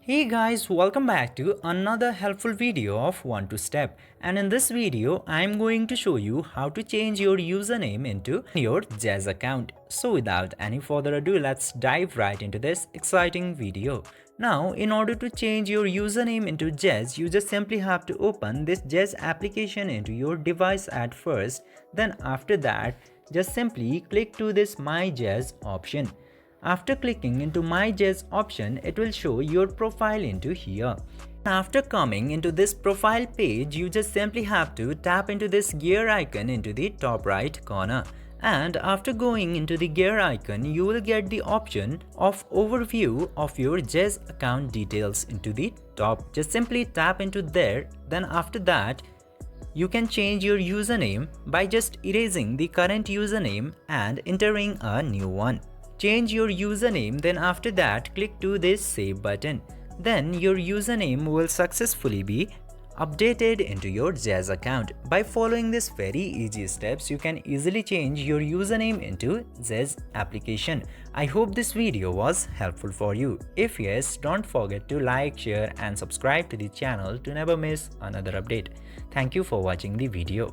Hey guys, welcome back to another helpful video of 1 to Step, and in this video I'm going to show you how to change your username into your Zedge account. So without any further ado, let's dive right into this exciting video. Now in order to change your username into Zedge, you just simply have to open this Zedge application into your device at first. Then after that, just simply click to this My Zedge option. After clicking into My Zedge option, it will show your profile into here. After coming into this profile page, you just simply have to tap into this gear icon into the top right corner. And after going into the gear icon, you will get the option of overview of your Zedge account details into the top. Just simply tap into there. Then after that, you can change your username by just erasing the current username and entering a new one. Change your username, then after that click to this save button. Then your username will successfully be updated into your Zedge account. By following these very easy steps, you can easily change your username into Zedge application. I hope this video was helpful for you. If yes, don't forget to like, share and subscribe to the channel to never miss another update. Thank you for watching the video.